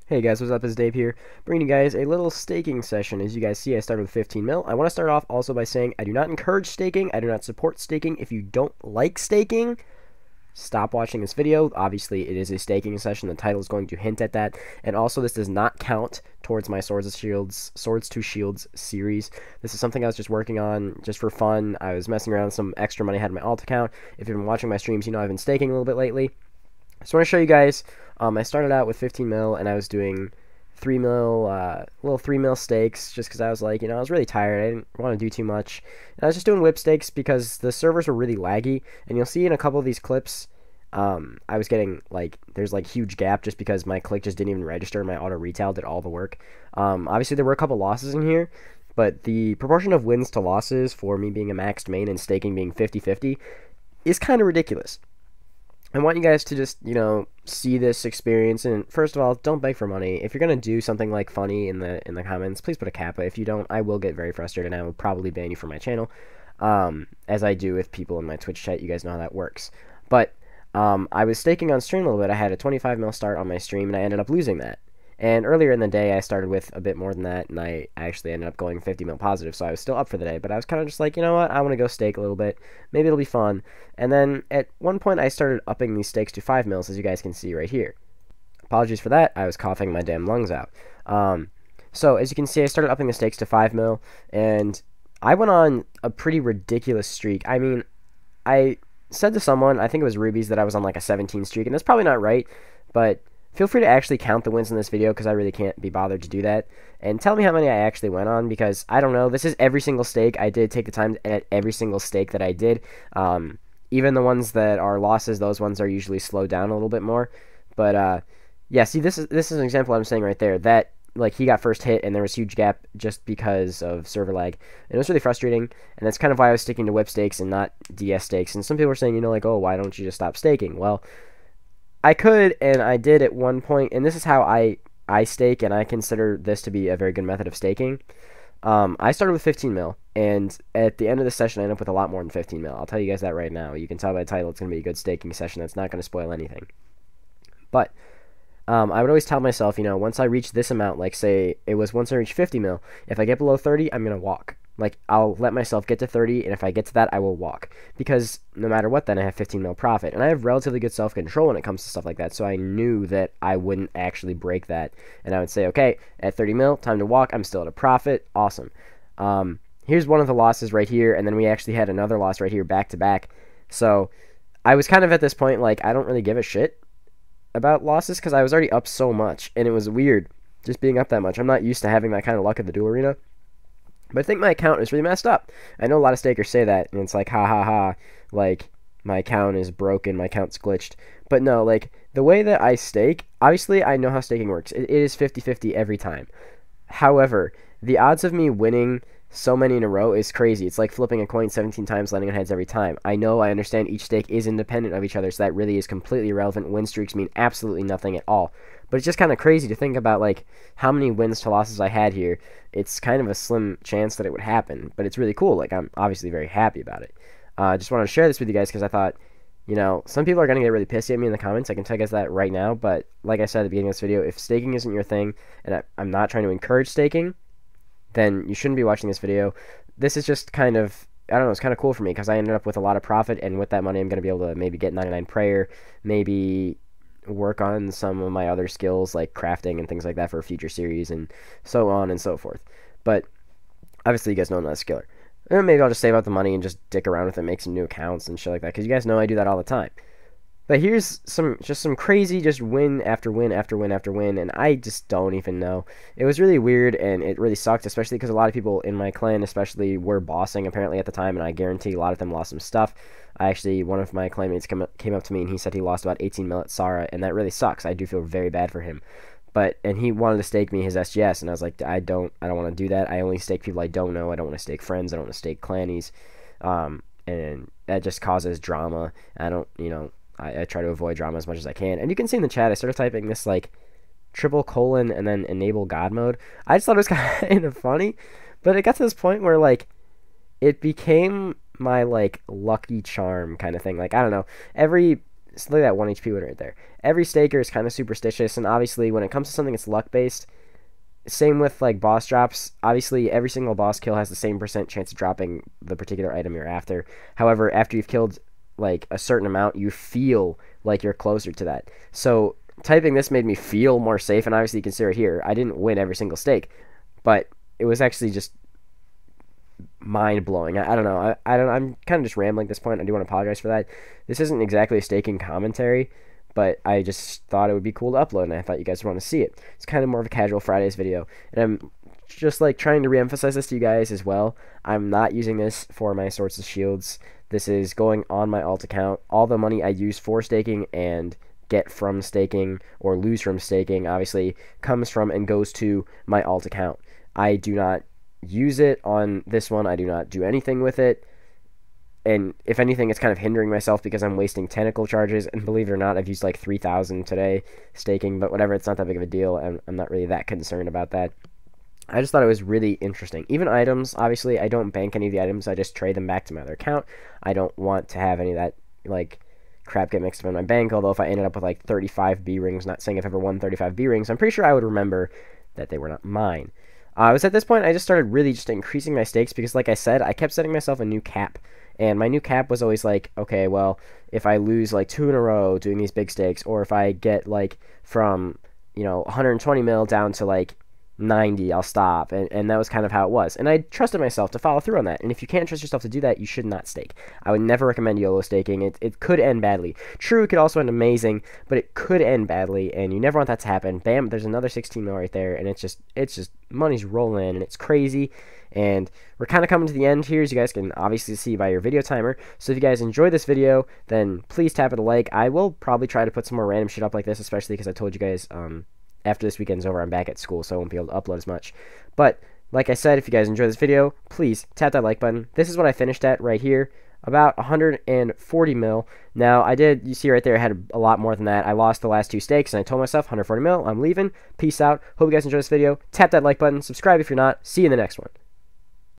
Hey guys, what's up? It's Dave here, bringing you guys a little staking session. As you guys see, I started with 15 mil. I want to start off also by saying I do not encourage staking. I do not support staking. If you don't like staking, stop watching this video. Obviously, it is a staking session. The title is going to hint at that. And also, this does not count towards my Swords to Shields series. This is something I was just working on just for fun. I was messing around with some extra money I had in my alt account. If you've been watching my streams, you know I've been staking a little bit lately. I just want to show you guys, I started out with 15 mil, and I was doing 3 mil, little 3 mil stakes, just because I was like, I was really tired, I didn't want to do too much, and I was just doing whip stakes because the servers were really laggy, and you'll see in a couple of these clips, I was getting, there's, huge gap just because my click just didn't even register, my auto-retail did all the work. Obviously, there were a couple losses in here, but the proportion of wins to losses for me being a maxed main and staking being 50-50 is kind of ridiculous. I want you guys to just, see this experience, and first of all, don't beg for money. If you're going to do something like funny in the comments, please put a kappa. If you don't, I will get very frustrated, and I will probably ban you from my channel, as I do with people in my Twitch chat. You guys know how that works. But I was staking on stream a little bit. I had a 25 mil start on my stream, and I ended up losing that. And earlier in the day, I started with a bit more than that, and I actually ended up going 50 mil positive, so I was still up for the day. But I was kind of just like, you know what, I want to go stake a little bit. Maybe it'll be fun. And then at one point, I started upping these stakes to 5 mils, as you guys can see right here. Apologies for that. I was coughing my damn lungs out. So as you can see, I started upping the stakes to 5 mil, and I went on a pretty ridiculous streak. I mean, I said to someone, I think it was Rubies, that I was on like a 17 streak, and that's probably not right, but feel free to actually count the wins in this video because I really can't be bothered to do that. And tell me how many I actually went on, because I don't know. This is every single stake. I did take the time to edit every single stake that I did. Even the ones that are losses, those ones are usually slowed down a little bit more. But yeah, see, this is an example I'm saying right there. That he got first hit and there was huge gap just because of server lag. And it was really frustrating. And that's kind of why I was sticking to whip stakes and not DS stakes. And some people were saying, oh, why don't you just stop staking? Well, I could, and I did at one point, and this is how I stake, and I consider this to be a very good method of staking. I started with 15 mil, and at the end of the session, I ended up with a lot more than 15 mil. I'll tell you guys that right now. You can tell by the title it's going to be a good staking session. That's not going to spoil anything. But I would always tell myself, once I reach this amount, like say it was once I reach 50 mil, if I get below 30, I'm going to walk. I'll let myself get to 30, and if I get to that, I will walk. Because no matter what, then I have 15 mil profit. And I have relatively good self-control when it comes to stuff like that, so I knew that I wouldn't actually break that. And I would say, okay, at 30 mil, time to walk, I'm still at a profit, awesome. Here's one of the losses right here, and then we actually had another loss right here back-to-back. So I was kind of at this point, I don't really give a shit about losses, because I was already up so much, and it was weird just being up that much. I'm not used to having that kind of luck in the duel arena. But I think my account is really messed up. I know a lot of stakers say that, and it's like, ha ha ha, my account is broken, my account's glitched. But no, the way that I stake, obviously I know how staking works. It is 50-50 every time. However, the odds of me winning so many in a row is crazy. It's like flipping a coin 17 times, landing on heads every time. I know, I understand each stake is independent of each other, so that really is completely irrelevant. Win streaks mean absolutely nothing at all. But it's just kind of crazy to think about, how many wins to losses I had here. It's kind of a slim chance that it would happen, but it's really cool. I'm obviously very happy about it. I just wanted to share this with you guys because I thought, some people are going to get really pissy at me in the comments. I can tell you guys that right now, but like I said at the beginning of this video, if staking isn't your thing, and I'm not trying to encourage staking, then you shouldn't be watching this video. This is just kind of, I don't know, it's kind of cool for me because I ended up with a lot of profit, and with that money I'm going to be able to maybe get 99 prayer, maybe work on some of my other skills like crafting and things like that for a future series, and so on and so forth. But obviously you guys know I'm not a skiller. And maybe I'll just save out the money and just dick around with it, make some new accounts and shit like that, because you guys know I do that all the time. But here's some crazy win after win after win after win, and I just don't even know. It was really weird, and it really sucked, especially because a lot of people in my clan especially were bossing apparently at the time, and I guarantee a lot of them lost some stuff. One of my clanmates came up to me, and he said he lost about 18 mil at Sarah, and that really sucks. I do feel very bad for him. And he wanted to stake me his SGS, and I was like, I don't want to do that. I only stake people I don't know. I don't want to stake friends. I don't want to stake clannies. And that just causes drama. I don't, I try to avoid drama as much as I can. And you can see in the chat, I started typing this, triple colon and then enable God mode. I just thought it was kind of funny. But it got to this point where, it became my, lucky charm kind of thing. I don't know. Every So look at that 1 HP winner right there. Every staker is kind of superstitious, and obviously when it comes to something that's luck-based, same with like boss drops. Obviously, every single boss kill has the same percent chance of dropping the particular item you're after. However, after you've killed like a certain amount, you feel like you're closer to that. So typing this made me feel more safe, and obviously you can see right here, I didn't win every single stake, but it was actually just mind-blowing. I don't know. I'm kind of just rambling at this point. I do want to apologize for that. This isn't exactly a staking commentary, but I just thought it would be cool to upload, and I thought you guys would want to see it. It's kind of more of a casual Fridays video, and I'm just like trying to re-emphasize this to you guys as well. I'm not using this for my Swords and Shields. This is going on my alt account. All the money I use for staking and get from staking or lose from staking obviously comes from and goes to my alt account. I do not use it on this one. I do not do anything with it. And if anything, it's kind of hindering myself because I'm wasting tentacle charges. And believe it or not, I've used like 3,000 today staking, but whatever, it's not that big of a deal. I'm not really that concerned about that. I just thought it was really interesting. Even items, obviously, I don't bank any of the items. I just trade them back to my other account. I don't want to have any of that, like, crap get mixed up in my bank. Although if I ended up with like 35 B rings, not saying I've ever won 35 B rings, I'm pretty sure I would remember that they were not mine. I was at this point, I just started really just increasing my stakes because, like I said, I kept setting myself a new cap. And my new cap was always like, okay, well, if I lose like 2 in a row doing these big stakes, or if I get like from, 120 mil down to like 90, I'll stop. And that was kind of how it was. And I trusted myself to follow through on that. And if you can't trust yourself to do that, you should not stake. I would never recommend YOLO staking. It could end badly. True, it could also end amazing, but it could end badly, and you never want that to happen. Bam, there's another 16 mil right there, and it's just money's rolling in, and it's crazy. And we're kind of coming to the end here, as you guys can obviously see by your video timer. So if you guys enjoyed this video, then please tap it a like. I will probably try to put some more random shit up like this, especially because I told you guys after this weekend's over, I'm back at school, so I won't be able to upload as much. But like I said, if you guys enjoyed this video, please tap that like button. This is what I finished at right here, about 140 mil. Now, you see right there, I had a lot more than that. I lost the last 2 stakes, and I told myself 140 mil, I'm leaving. Peace out. Hope you guys enjoyed this video. Tap that like button. Subscribe if you're not. See you in the next one.